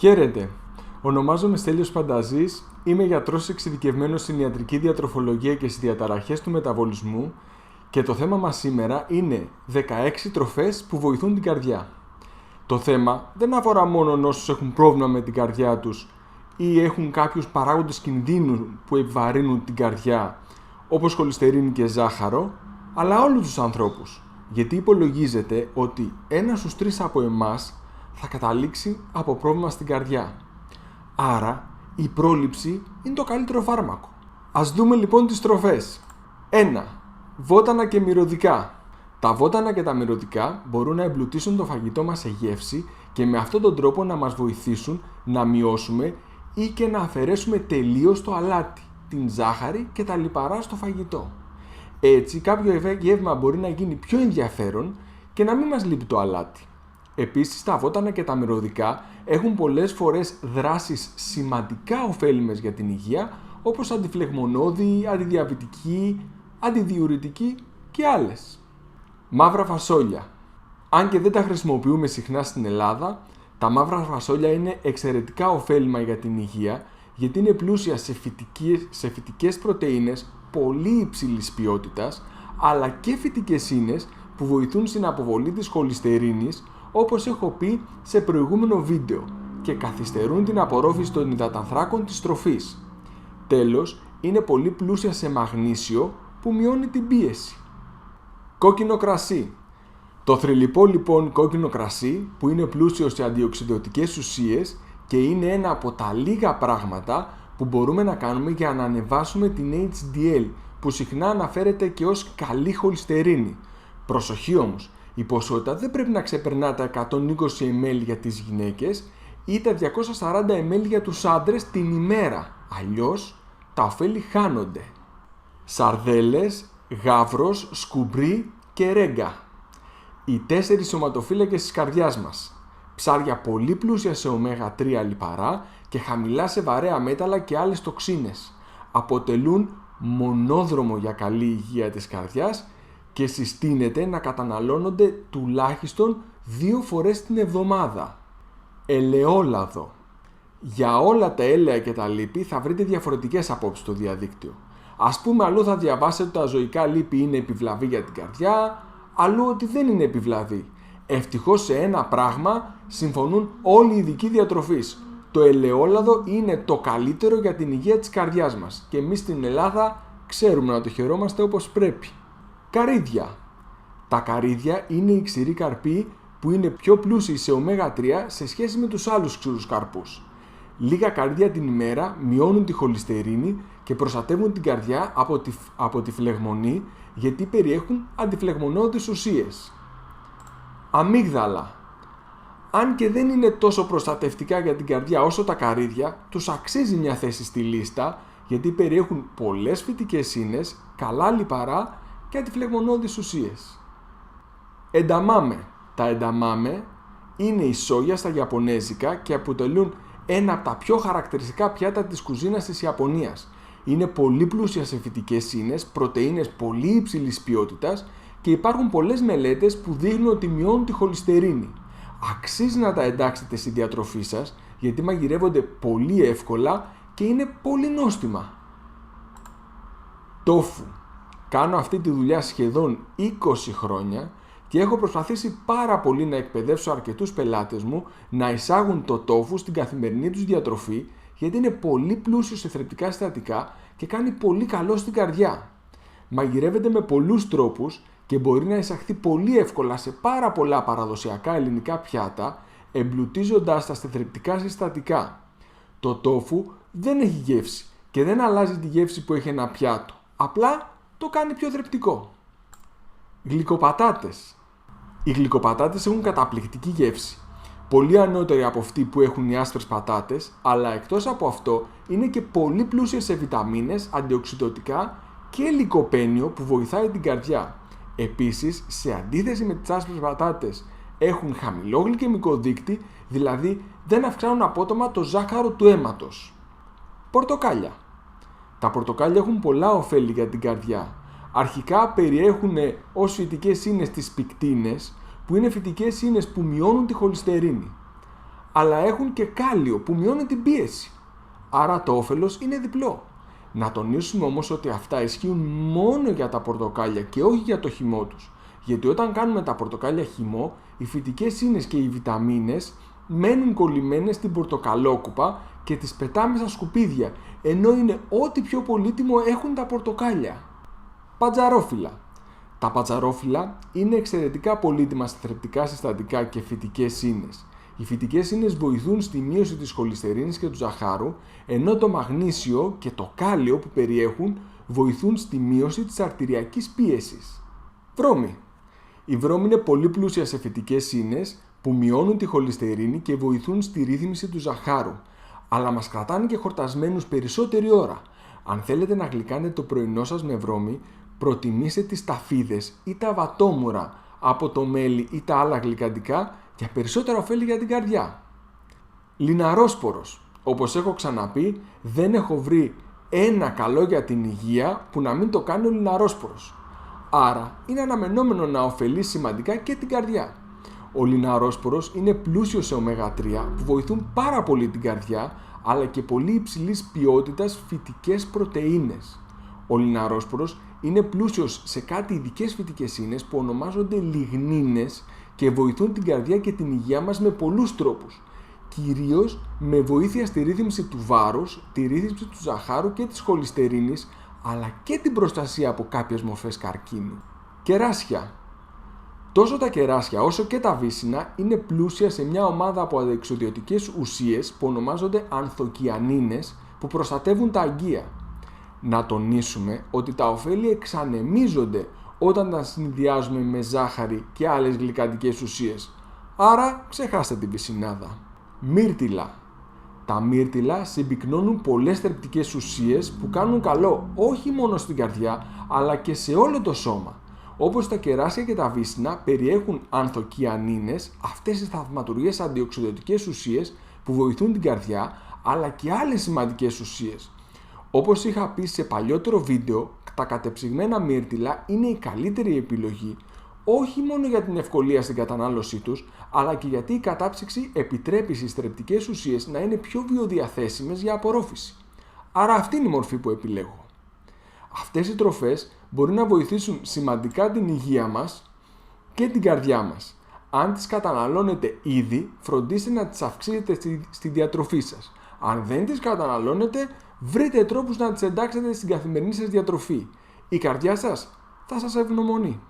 Χαίρετε. Ονομάζομαι Στέλιος Πανταζής, είμαι γιατρός εξειδικευμένος στην ιατρική διατροφολογία και στις διαταραχές του μεταβολισμού και το θέμα μας σήμερα είναι 16 τροφές που βοηθούν την καρδιά. Το θέμα δεν αφορά μόνο όσους έχουν πρόβλημα με την καρδιά τους ή έχουν κάποιους παράγοντες κινδύνου που επιβαρύνουν την καρδιά, όπως χολυστερίνη και ζάχαρο, αλλά όλους τους ανθρώπους, γιατί υπολογίζεται ότι 1 στους 3 από εμάς θα καταλήξει από πρόβλημα στην καρδιά. Άρα, η πρόληψη είναι το καλύτερο φάρμακο. Ας δούμε λοιπόν τις τροφές. 1. Βότανα και μυρωδικά. Τα βότανα και τα μυρωδικά μπορούν να εμπλουτίσουν το φαγητό μας σε γεύση και με αυτόν τον τρόπο να μας βοηθήσουν να μειώσουμε ή και να αφαιρέσουμε τελείως το αλάτι, την ζάχαρη και τα λιπαρά στο φαγητό. Έτσι, κάποιο γεύμα μπορεί να γίνει πιο ενδιαφέρον και να μην μας λείπει το αλάτι. Επίσης, τα βότανα και τα μυρωδικά έχουν πολλές φορές δράσεις σημαντικά ωφέλιμες για την υγεία, όπως αντιφλεγμονώδη, αντιδιαβητική, αντιδιουρητική και άλλες. Μαύρα φασόλια. Αν και δεν τα χρησιμοποιούμε συχνά στην Ελλάδα, τα μαύρα φασόλια είναι εξαιρετικά ωφέλιμα για την υγεία, γιατί είναι πλούσια σε φυτικές πρωτεΐνες πολύ υψηλής ποιότητας, αλλά και φυτικές ίνες που βοηθούν στην αποβολή της χολυστερίνης, όπως έχω πει σε προηγούμενο βίντεο, και καθυστερούν την απορρόφηση των υδατανθράκων της τροφής. Τέλος, είναι πολύ πλούσια σε μαγνήσιο που μειώνει την πίεση. Κόκκινο κρασί. Το θρυλιπό λοιπόν κόκκινο κρασί, που είναι πλούσιο σε αντιοξυδωτικές ουσίες και είναι ένα από τα λίγα πράγματα που μπορούμε να κάνουμε για να ανεβάσουμε την HDL, που συχνά αναφέρεται και ως καλή χολυστερίνη. Προσοχή όμως, η ποσότητα δεν πρέπει να ξεπερνά τα 120 ml για τις γυναίκες ή τα 240 ml για τους άντρες την ημέρα, αλλιώς τα ωφέλη χάνονται. Σαρδέλες, γάβρος, σκουμπρί και ρέγγα. Οι 4 σωματοφύλακες της καρδιάς μας. Ψάρια πολύ πλούσια σε ωμέγα 3 λιπαρά και χαμηλά σε βαρέα μέταλλα και άλλες τοξίνες. Αποτελούν μονόδρομο για καλή υγεία της καρδιάς και συστήνεται να καταναλώνονται τουλάχιστον 2 φορές την εβδομάδα. Ελαιόλαδο. Για όλα τα έλαια και τα λίπη θα βρείτε διαφορετικές απόψεις στο διαδίκτυο. Ας πούμε, αλλού θα διαβάσετε ότι τα ζωικά λίπη είναι επιβλαβή για την καρδιά, αλλού ότι δεν είναι επιβλαβή. Ευτυχώς σε ένα πράγμα συμφωνούν όλοι οι ειδικοί διατροφής. Το ελαιόλαδο είναι το καλύτερο για την υγεία της καρδιάς μας και εμείς στην Ελλάδα ξέρουμε να το χαιρόμαστε όπως πρέπει. Καρύδια. Τα καρύδια είναι οι ξηροί καρποί που είναι πιο πλούσιοι σε ωμέγα 3 σε σχέση με τους άλλους ξηρούς καρπούς. Λίγα καρύδια την ημέρα μειώνουν τη χολυστερίνη και προστατεύουν την καρδιά από τη φλεγμονή, γιατί περιέχουν αντιφλεγμονώδεις ουσίες. Αμύγδαλα. Αν και δεν είναι τόσο προστατευτικά για την καρδιά όσο τα καρύδια, τους αξίζει μια θέση στη λίστα, γιατί περιέχουν πολλές φυτικές ίνες, καλά λιπαρά και αντιφλεγμονώδεις ουσίες. Ενταμάμε. Τα ενταμάμε είναι η σόγια στα Ιαπωνέζικα και αποτελούν ένα από τα πιο χαρακτηριστικά πιάτα της κουζίνας της Ιαπωνίας. Είναι πολύ πλούσια σε φυτικές ίνες, πρωτεΐνες πολύ υψηλής ποιότητας και υπάρχουν πολλές μελέτες που δείχνουν ότι μειώνουν τη χολυστερίνη. Αξίζει να τα εντάξετε στη διατροφή σας, γιατί μαγειρεύονται πολύ εύκολα και είναι πολύ νόστιμα. Τόφου. Κάνω αυτή τη δουλειά σχεδόν 20 χρόνια και έχω προσπαθήσει πάρα πολύ να εκπαιδεύσω αρκετούς πελάτες μου να εισάγουν το τόφου στην καθημερινή τους διατροφή, γιατί είναι πολύ πλούσιο σε θρεπτικά συστατικά και κάνει πολύ καλό στην καρδιά. Μαγειρεύεται με πολλούς τρόπους και μπορεί να εισαχθεί πολύ εύκολα σε πάρα πολλά παραδοσιακά ελληνικά πιάτα, εμπλουτίζοντάς τα σε θρεπτικά συστατικά. Το τόφου δεν έχει γεύση και δεν αλλάζει τη γεύση που έχει ένα πιάτο, απλά το κάνει πιο θρεπτικό. Γλυκοπατάτες. Οι γλυκοπατάτες έχουν καταπληκτική γεύση, πολύ ανώτερη από αυτή που έχουν οι άσπρες πατάτες, αλλά εκτός από αυτό είναι και πολύ πλούσιες σε βιταμίνες, αντιοξυδωτικά και λικοπένιο που βοηθάει την καρδιά. Επίσης, σε αντίθεση με τις άσπρες πατάτες, έχουν χαμηλό γλυκαιμικό δείκτη, δηλαδή δεν αυξάνουν απότομα το ζάχαρο του αίματος. Πορτοκάλια. Τα πορτοκάλια έχουν πολλά ωφέλη για την καρδιά. Αρχικά περιέχουν ως φυτικές ίνες τις πικτίνες, που είναι φυτικές ίνες που μειώνουν τη χολυστερίνη. αλλά έχουν και κάλιο που μειώνει την πίεση. Άρα το όφελος είναι διπλό. Να τονίσουμε όμως ότι αυτά ισχύουν μόνο για τα πορτοκάλια και όχι για το χυμό τους. Γιατί όταν κάνουμε τα πορτοκάλια χυμό, οι φυτικές ίνες και οι βιταμίνες μένουν κολλημένες στην πορτοκαλόκουπα και τις πετάμε στα σκουπίδια, ενώ είναι ό,τι πιο πολύτιμο έχουν τα πορτοκάλια. Παντζαρόφυλλα. Τα παντζαρόφυλλα είναι εξαιρετικά πολύτιμα στα θρεπτικά συστατικά και φυτικές ίνες. Οι φυτικές ίνες βοηθούν στη μείωση της χολυστερίνης και του ζαχάρου, ενώ το μαγνήσιο και το κάλιο που περιέχουν βοηθούν στη μείωση της αρτηριακής πίεσης. Βρώμη. Η βρώμη είναι πολύ πλούσια σε φυτικές ίνες που μειώνουν τη χολυστερίνη και βοηθούν στη ρύθμιση του ζαχάρου, αλλά μας κρατάνε και χορτασμένους περισσότερη ώρα. Αν θέλετε να γλυκάνετε το πρωινό σας με βρώμη, προτιμήστε τις ταφίδες ή τα βατόμουρα από το μέλι ή τα άλλα γλυκαντικά για περισσότερα ωφέλη για την καρδιά. Λιναρόσπορος. Όπως έχω ξαναπεί, δεν έχω βρει ένα καλό για την υγεία που να μην το κάνει ο λιναρόσπορος. Άρα είναι αναμενόμενο να ωφελεί σημαντικά και την καρδιά. Ο λιναρόσπορος είναι πλούσιος σε ω3 που βοηθούν πάρα πολύ την καρδιά, αλλά και πολύ υψηλής ποιότητας φυτικές πρωτεΐνες. Ο λιναρόσπορος είναι πλούσιος σε κάτι ειδικές φυτικές ίνες που ονομάζονται λιγνίνες και βοηθούν την καρδιά και την υγεία μας με πολλούς τρόπους. Κυρίως με βοήθεια στη ρύθμιση του βάρους, τη ρύθμιση του ζαχάρου και της χολυστερίνης, αλλά και την προστασία από κάποιες μορφές καρκίνου. Κεράσια. Τόσο τα κεράσια όσο και τα βύσσινα είναι πλούσια σε μια ομάδα από αντεξοδιωτικές ουσίες που ονομάζονται ανθοκιανίνες που προστατεύουν τα αγκία. Να τονίσουμε ότι τα ωφέλη εξανεμίζονται όταν τα συνδυάζουμε με ζάχαρη και άλλες γλυκαντικές ουσίες. Άρα ξεχάστε την πισινάδα. Μύρτιλα. Τα μύρτιλα συμπυκνώνουν πολλές θρεπτικές ουσίες που κάνουν καλό όχι μόνο στην καρδιά αλλά και σε όλο το σώμα. Όπως τα κεράσια και τα βύσσινα περιέχουν ανθοκιανίνες, αυτές οι θαυματουργές αντιοξυδοτικές ουσίες που βοηθούν την καρδιά αλλά και άλλες σημαντικές ουσίες. Όπως είχα πει σε παλιότερο βίντεο, τα κατεψυγμένα μύρτιλα είναι η καλύτερη επιλογή όχι μόνο για την ευκολία στην κατανάλωσή τους, αλλά και γιατί η κατάψυξη επιτρέπει στις θρεπτικές ουσίες να είναι πιο βιοδιαθέσιμες για απορρόφηση. Άρα αυτή είναι η μορφή που επιλέγω. Αυτές οι τροφές μπορεί να βοηθήσουν σημαντικά την υγεία μας και την καρδιά μας. Αν τις καταναλώνετε ήδη, φροντίστε να τις αυξήσετε στη διατροφή σας. Αν δεν τις καταναλώνετε, βρείτε τρόπους να τις εντάξετε στην καθημερινή σας διατροφή. Η καρδιά σας θα σας ευγνωμονεί.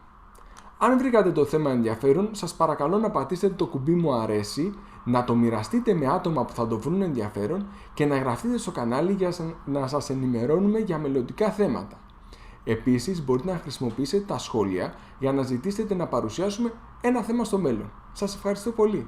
Αν βρήκατε το θέμα ενδιαφέρον, σας παρακαλώ να πατήσετε το κουμπί μου αρέσει, να το μοιραστείτε με άτομα που θα το βρουν ενδιαφέρον και να εγγραφείτε στο κανάλι για να σας ενημερώνουμε για μελλοντικά θέματα. Επίσης, μπορείτε να χρησιμοποιήσετε τα σχόλια για να ζητήσετε να παρουσιάσουμε ένα θέμα στο μέλλον. Σας ευχαριστώ πολύ.